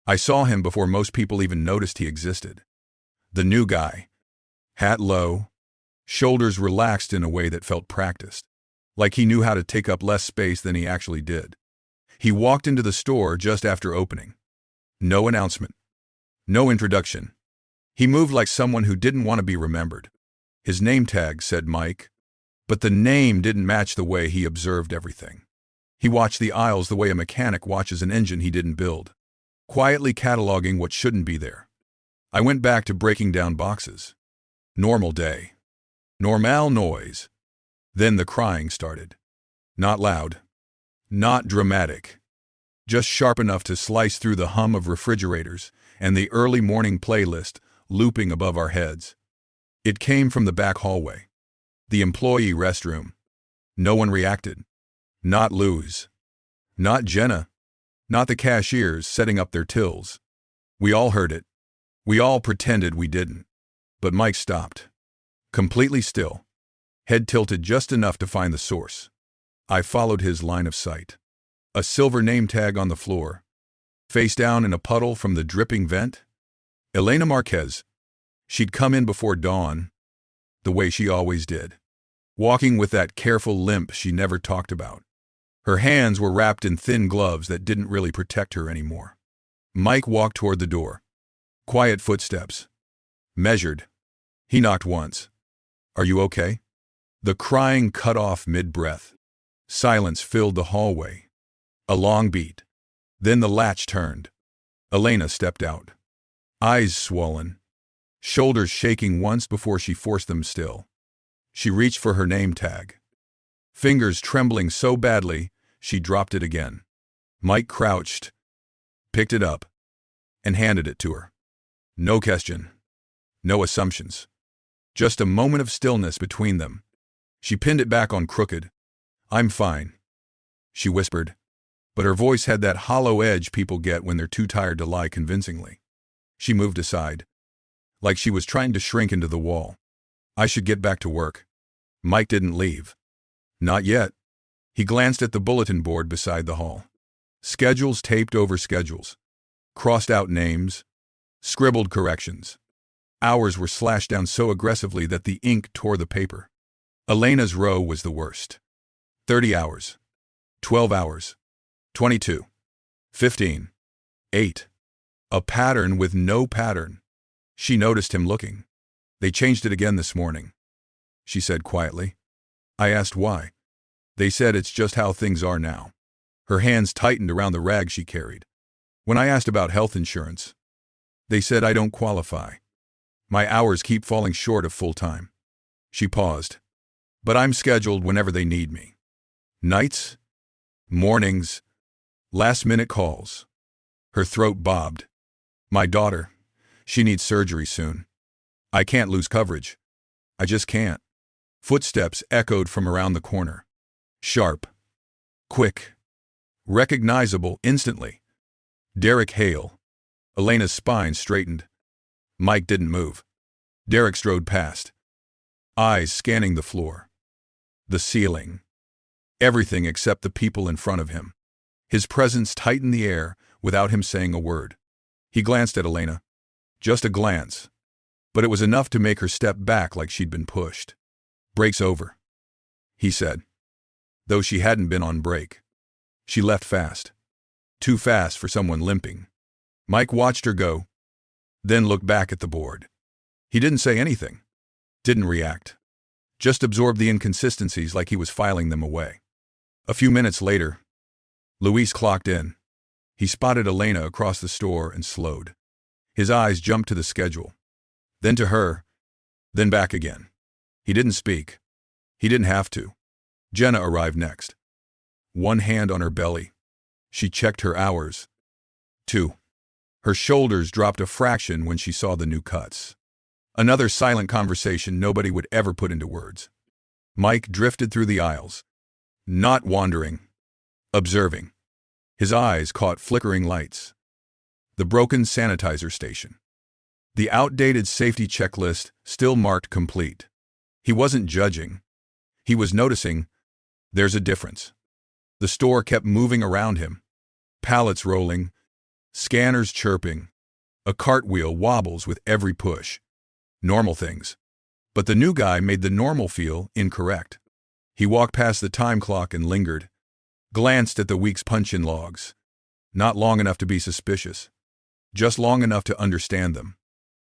I saw him before most people even noticed he existed. The new guy. Hat low, shoulders relaxed in a way that felt practiced, like he knew how to take up less space than he actually did. He walked into the store just after opening. No announcement. No introduction. He moved like someone who didn't want to be remembered. His name tag said Mike, but the name didn't match the way he observed everything. He watched the aisles the way a mechanic watches an engine he didn't build, quietly cataloging what shouldn't be there. I went back to breaking down boxes. Normal day. Normal noise. Then the crying started. Not loud. Not dramatic. Just sharp enough to slice through the hum of refrigerators and the early morning playlist looping above our heads. It came from the back hallway. The employee restroom. No one reacted. Not Luz. Not Jenna. Not the cashiers setting up their tills. We all heard it. We all pretended we didn't. But Mike stopped. Completely still. Head tilted just enough to find the source. I followed his line of sight. A silver name tag on the floor. Face down in a puddle from the dripping vent. Elena Marquez. She'd come in before dawn, the way she always did, walking with that careful limp she never talked about. Her hands were wrapped in thin gloves that didn't really protect her anymore. Mike walked toward the door. Quiet footsteps. Measured. He knocked once. Are you okay? The crying cut off mid-breath. Silence filled the hallway. A long beat. Then the latch turned. Elena stepped out. Eyes swollen. Shoulders shaking once before she forced them still. She reached for her name tag. Fingers trembling so badly, she dropped it again. Mike crouched, picked it up, and handed it to her. No question. No assumptions. Just a moment of stillness between them. She pinned it back on crooked. I'm fine, she whispered, but her voice had that hollow edge people get when they're too tired to lie convincingly. She moved aside, like she was trying to shrink into the wall. I should get back to work. Mike didn't leave. Not yet. He glanced at the bulletin board beside the hall. Schedules taped over schedules. Crossed out names. Scribbled corrections. Hours were slashed down so aggressively that the ink tore the paper. Elena's row was the worst. 30 hours. 12 hours. 22. 15. 8. A pattern with no pattern. She noticed him looking. They changed it again this morning, she said quietly. I asked why. They said it's just how things are now. Her hands tightened around the rag she carried. When I asked about health insurance, they said I don't qualify. My hours keep falling short of full-time. She paused. But I'm scheduled whenever they need me. Nights, mornings, last-minute calls. Her throat bobbed. My daughter, she needs surgery soon. I can't lose coverage. I just can't. Footsteps echoed from around the corner. Sharp. Quick. Recognizable instantly. Derrick Hale. Elena's spine straightened. Mike didn't move. Derrick strode past. Eyes scanning the floor. The ceiling. Everything except the people in front of him. His presence tightened the air without him saying a word. He glanced at Elena. Just a glance. But it was enough to make her step back like she'd been pushed. Break's over, he said. Though she hadn't been on break. She left fast. Too fast for someone limping. Mike watched her go, then looked back at the board. He didn't say anything. Didn't react. Just absorbed the inconsistencies like he was filing them away. A few minutes later, Luis clocked in. He spotted Elena across the store and slowed. His eyes jumped to the schedule. Then to her, then back again. He didn't speak. He didn't have to. Jenna arrived next. One hand on her belly. She checked her hours. 2. Her shoulders dropped a fraction when she saw the new cuts. Another silent conversation nobody would ever put into words. Mike drifted through the aisles. Not wandering. Observing. His eyes caught flickering lights. The broken sanitizer station. The outdated safety checklist still marked complete. He wasn't judging. He was noticing, there's a difference. The store kept moving around him. Pallets rolling, Scanners chirping. A cartwheel wobbles with every push. Normal things. But the new guy made the normal feel incorrect. He walked past the time clock and lingered, glanced at the week's punch-in logs. Not long enough to be suspicious. Just long enough to understand them.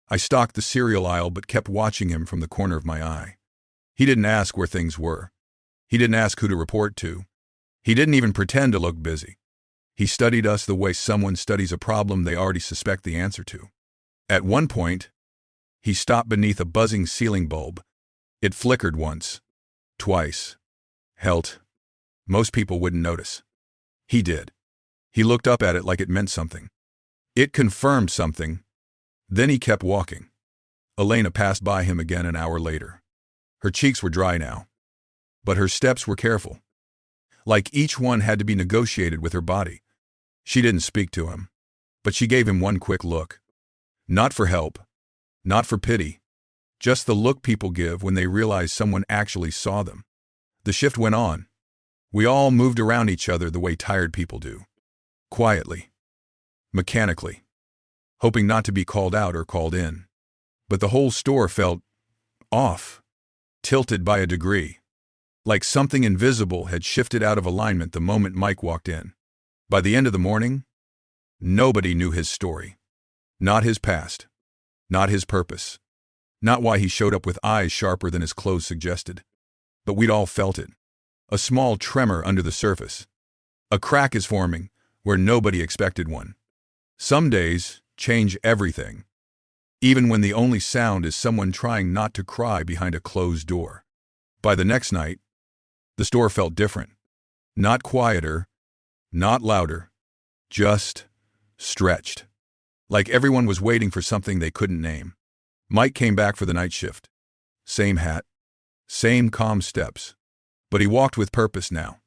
I stalked the cereal aisle but kept watching him from the corner of my eye. He didn't ask where things were. He didn't ask who to report to. He didn't even pretend to look busy. He studied us the way someone studies a problem they already suspect the answer to. At one point, he stopped beneath a buzzing ceiling bulb. It flickered once, twice. Helt. Most people wouldn't notice. He did. He looked up at it like it meant something. It confirmed something. Then he kept walking. Elena passed by him again an hour later. Her cheeks were dry now. But her steps were careful. Like each one had to be negotiated with her body. She didn't speak to him. But she gave him one quick look. Not for help. Not for pity. Just the look people give when they realize someone actually saw them. The shift went on. We all moved around each other the way tired people do. Quietly. Mechanically. Hoping not to be called out or called in. But the whole store felt off. Tilted by a degree. Like something invisible had shifted out of alignment the moment Mike walked in. By the end of the morning, nobody knew his story. Not his past. Not his purpose. Not why he showed up with eyes sharper than his clothes suggested. But we'd all felt it. A small tremor under the surface. A crack is forming where nobody expected one. Some days change everything. Even when the only sound is someone trying not to cry behind a closed door. By the next night, the store felt different. Not quieter, not louder, just stretched. Like everyone was waiting for something they couldn't name. Mike came back for the night shift. Same hat, same calm steps. But he walked with purpose now.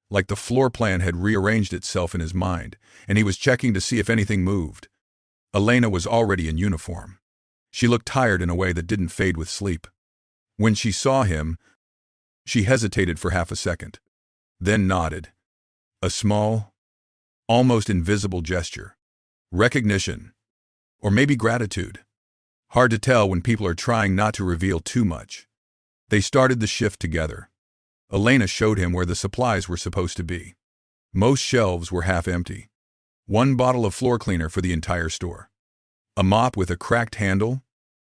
Like the floor plan had rearranged itself in his mind, and he was checking to see if anything moved. Elena was already in uniform. She looked tired in a way that didn't fade with sleep. When she saw him, she hesitated for half a second, then nodded. A small, almost invisible gesture. Recognition. Or maybe gratitude. Hard to tell when people are trying not to reveal too much. They started the shift together. Elena showed him where the supplies were supposed to be. Most shelves were half empty. One bottle of floor cleaner for the entire store. A mop with a cracked handle.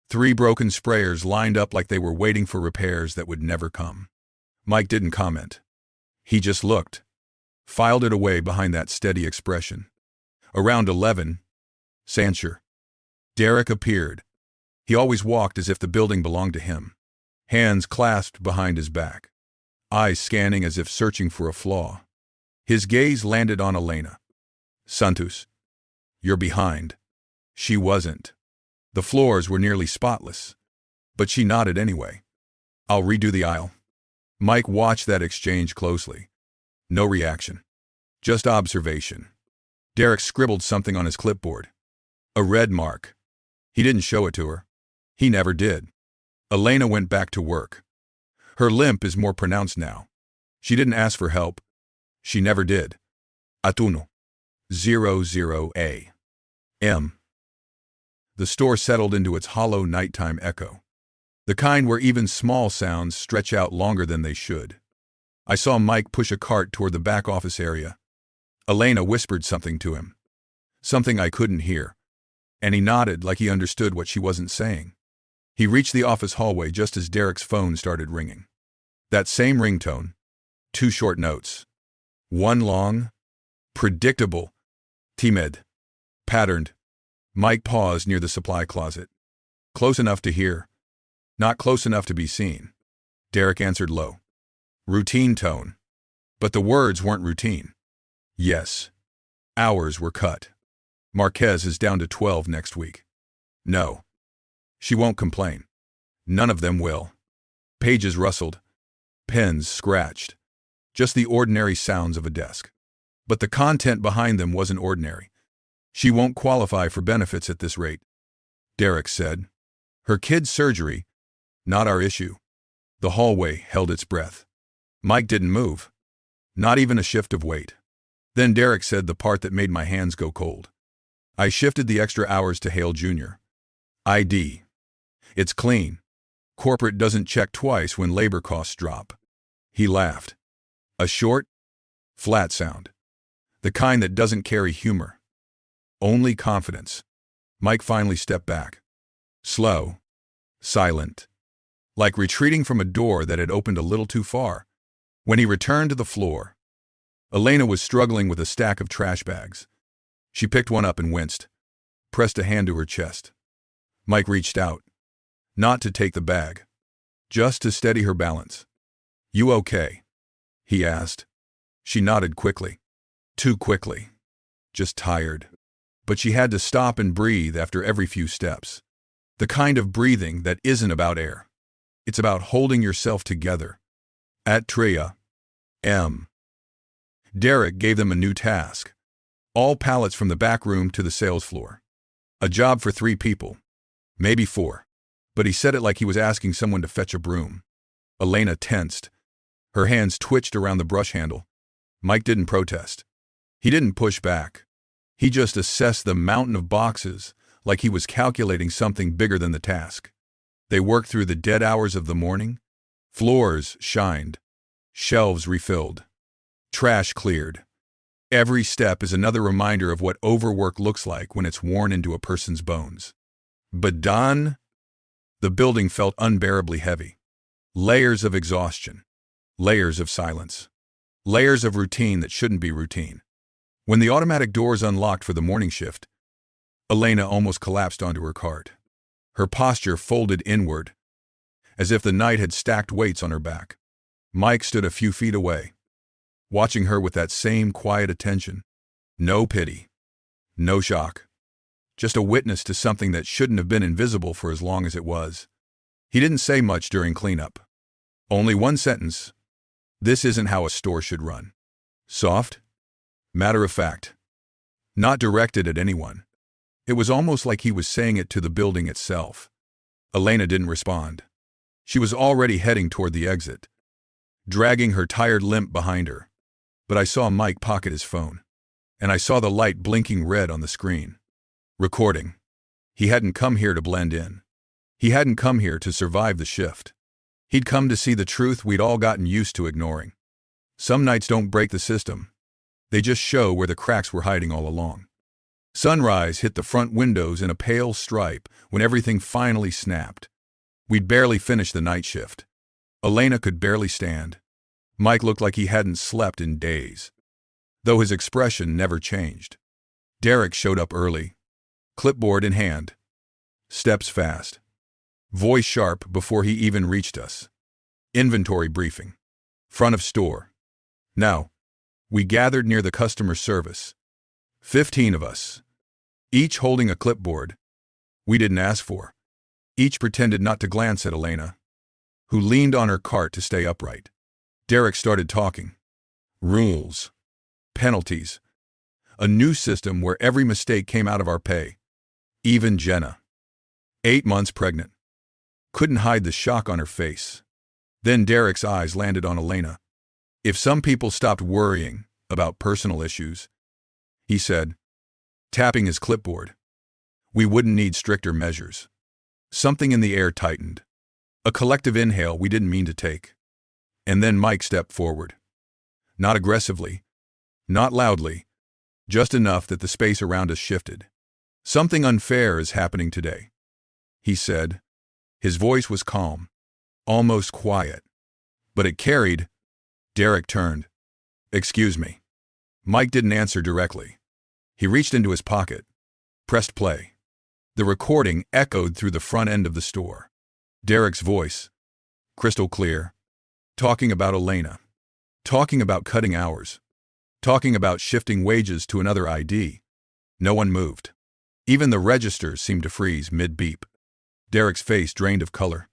3 broken sprayers lined up like they were waiting for repairs that would never come. Mike didn't comment. He just looked. Filed it away behind that steady expression. Around 11, Sancher. Derrick appeared. He always walked as if the building belonged to him. Hands clasped behind his back. Eyes scanning as if searching for a flaw. His gaze landed on Elena. Santos. You're behind. She wasn't. The floors were nearly spotless. But she nodded anyway. I'll redo the aisle. Mike watched that exchange closely. No reaction. Just observation. Derrick scribbled something on his clipboard. A red mark. He didn't show it to her. He never did. Elena went back to work. Her limp is more pronounced now. She didn't ask for help. She never did. Atuno. 00 A.M. The store settled into its hollow nighttime echo. The kind where even small sounds stretch out longer than they should. I saw Mike push a cart toward the back office area. Elena whispered something to him. Something I couldn't hear. And he nodded like he understood what she wasn't saying. He reached the office hallway just as Derrick's phone started ringing. That same ringtone. 2 short notes. One long, predictable, timid, patterned. Mike paused near the supply closet. Close enough to hear. Not close enough to be seen. Derrick answered low. Routine tone. But the words weren't routine. Yes. Hours were cut. Marquez is down to 12 next week. No. She won't complain. None of them will. Pages rustled. Pens scratched. Just the ordinary sounds of a desk. But the content behind them wasn't ordinary. She won't qualify for benefits at this rate, Derrick said. Her kid's surgery, not our issue. The hallway held its breath. Mike didn't move. Not even a shift of weight. Then Derrick said the part that made my hands go cold. I shifted the extra hours to Hale Jr. ID. It's clean. Corporate doesn't check twice when labor costs drop. He laughed. A short, flat sound. The kind that doesn't carry humor. Only confidence. Mike finally stepped back. Slow. Silent. Like retreating from a door that had opened a little too far. When he returned to the floor, Elena was struggling with a stack of trash bags. She picked one up and winced, pressed a hand to her chest. Mike reached out. Not to take the bag. Just to steady her balance. You okay? He asked. She nodded quickly. Too quickly. Just tired. But she had to stop and breathe after every few steps. The kind of breathing that isn't about air. It's about holding yourself together. At Tria. M. Derrick gave them a new task. All pallets from the back room to the sales floor. A job for 3 people. Maybe 4. But he said it like he was asking someone to fetch a broom. Elena tensed. Her hands twitched around the brush handle. Mike didn't protest. He didn't push back. He just assessed the mountain of boxes like he was calculating something bigger than the task. They worked through the dead hours of the morning. Floors shined. Shelves refilled. Trash cleared. Every step is another reminder of what overwork looks like when it's worn into a person's bones. But done? The building felt unbearably heavy. Layers of exhaustion. Layers of silence. Layers of routine that shouldn't be routine. When the automatic doors unlocked for the morning shift, Elena almost collapsed onto her cart. Her posture folded inward, as if the night had stacked weights on her back. Mike stood a few feet away, watching her with that same quiet attention. No pity. No shock. Just a witness to something that shouldn't have been invisible for as long as it was. He didn't say much during cleanup. Only one sentence. This isn't how a store should run. Soft. Matter of fact. Not directed at anyone. It was almost like he was saying it to the building itself. Elena didn't respond. She was already heading toward the exit, dragging her tired limp behind her. But I saw Mike pocket his phone, and I saw the light blinking red on the screen. Recording. He hadn't come here to blend in. He hadn't come here to survive the shift. He'd come to see the truth we'd all gotten used to ignoring. Some nights don't break the system. They just show where the cracks were hiding all along. Sunrise hit the front windows in a pale stripe when everything finally snapped. We'd barely finished the night shift. Elena could barely stand. Mike looked like he hadn't slept in days, though his expression never changed. Derrick showed up early, clipboard in hand. Steps fast. Voice sharp before he even reached us. Inventory briefing. Front of store. Now, we gathered near the customer service. 15 of us. Each holding a clipboard. We didn't ask for. Each pretended not to glance at Elena, who leaned on her cart to stay upright. Derrick started talking. Rules. Penalties. A new system where every mistake came out of our pay. Even Jenna. 8 months pregnant. Couldn't hide the shock on her face. Then Derrick's eyes landed on Elena. If some people stopped worrying about personal issues, he said, tapping his clipboard, we wouldn't need stricter measures. Something in the air tightened. A collective inhale we didn't mean to take. And then Mike stepped forward. Not aggressively, not loudly, just enough that the space around us shifted. Something unfair is happening today, he said. His voice was calm, almost quiet, but it carried. Derrick turned. Excuse me. Mike didn't answer directly. He reached into his pocket, pressed play. The recording echoed through the front end of the store. Derrick's voice, crystal clear, talking about Elena, talking about cutting hours, talking about shifting wages to another ID. No one moved. Even the registers seemed to freeze mid-beep. Derrick's face drained of color.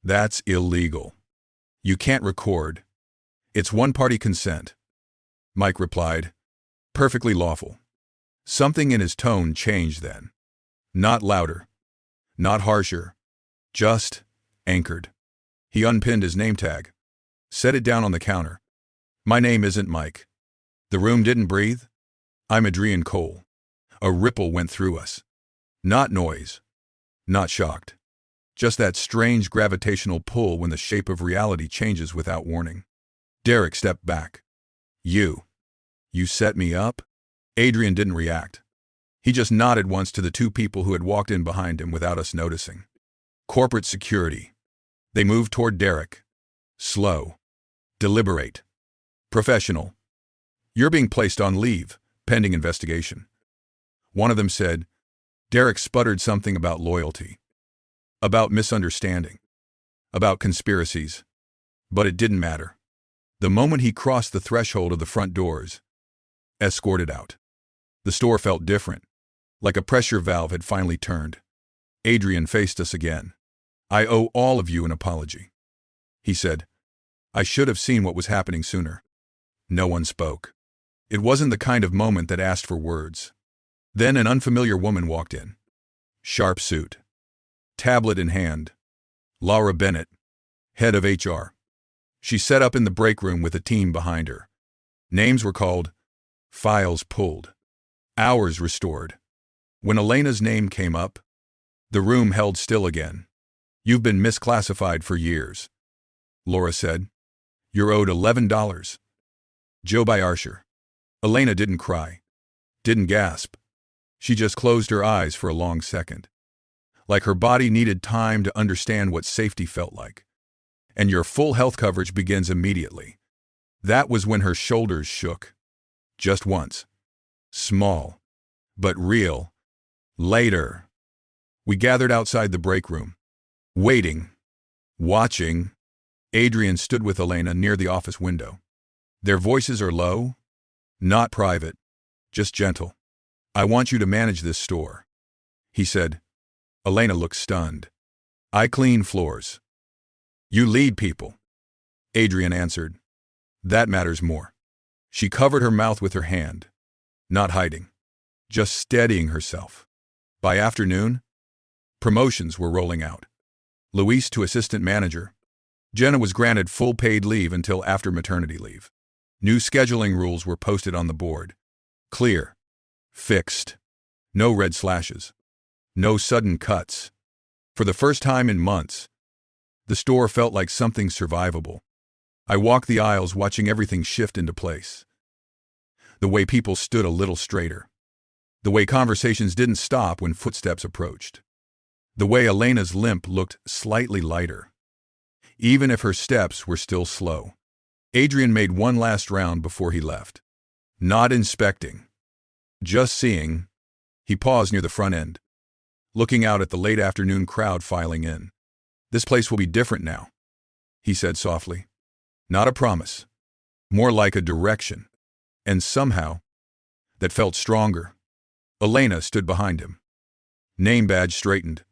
That's illegal. You can't record. It's one-party consent. Mike replied. Perfectly lawful. Something in his tone changed then. Not louder. Not harsher. Just anchored. He unpinned his name tag. Set it down on the counter. My name isn't Mike. The room didn't breathe. I'm Adrian Cole. A ripple went through us. Not noise. Not shocked. Just that strange gravitational pull when the shape of reality changes without warning. Derrick stepped back. You set me up? Adrian didn't react. He just nodded once to the two people who had walked in behind him without us noticing. Corporate security. They moved toward Derrick. Slow. Deliberate. Professional. You're being placed on leave, pending investigation. One of them said. Derrick sputtered something about loyalty. About misunderstanding. About conspiracies. But it didn't matter. The moment he crossed the threshold of the front doors, escorted out. The store felt different, like a pressure valve had finally turned. Adrian faced us again. I owe all of you an apology. He said, I should have seen what was happening sooner. No one spoke. It wasn't the kind of moment that asked for words. Then an unfamiliar woman walked in. Sharp suit. Tablet in hand. Laura Bennett, head of HR. She sat up in the break room with a team behind her. Names were called. Files pulled. Hours restored. When Elena's name came up, the room held still again. You've been misclassified for years, Laura said. You're owed $11. Joe by Archer. Elena didn't cry. Didn't gasp. She just closed her eyes for a long second. Like her body needed time to understand what safety felt like. And your full health coverage begins immediately. That was when her shoulders shook. Just once. Small. But real. Later. We gathered outside the break room. Waiting. Watching. Adrian stood with Elena near the office window. Their voices are low. Not private. Just gentle. I want you to manage this store, he said. Elena looked stunned. I clean floors. You lead people, Adrian answered. That matters more. She covered her mouth with her hand, not hiding, just steadying herself. By afternoon, promotions were rolling out. Luis to assistant manager. Jenna was granted full paid leave until after maternity leave. New scheduling rules were posted on the board. Clear. Fixed. No red slashes. No sudden cuts. For the first time in months, the store felt like something survivable. I walked the aisles watching everything shift into place. The way people stood a little straighter. The way conversations didn't stop when footsteps approached. The way Elena's limp looked slightly lighter. Even if her steps were still slow. Adrian made one last round before he left. Not inspecting. Just seeing. He paused near the front end, looking out at the late afternoon crowd filing in. This place will be different now, he said softly. Not a promise. More like a direction. And somehow, that felt stronger. Elena stood behind him. Name badge straightened.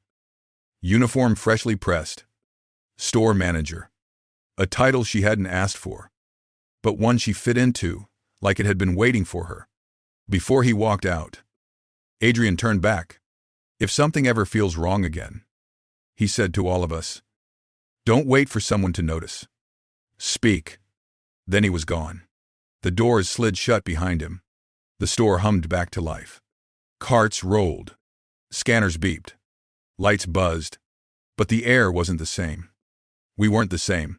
Uniform freshly pressed. Store manager. A title she hadn't asked for, but one she fit into, like it had been waiting for her. Before he walked out, Adrian turned back. If something ever feels wrong again, he said to all of us, don't wait for someone to notice. Speak. Then he was gone. The doors slid shut behind him. The store hummed back to life. Carts rolled. Scanners beeped. Lights buzzed. But the air wasn't the same. We weren't the same.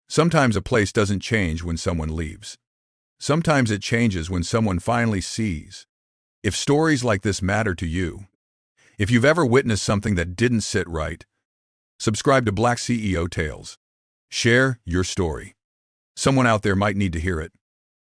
Sometimes a place doesn't change when someone leaves. Sometimes it changes when someone finally sees. If stories like this matter to you, if you've ever witnessed something that didn't sit right, subscribe to Black CEO Tales. Share your story. Someone out there might need to hear it.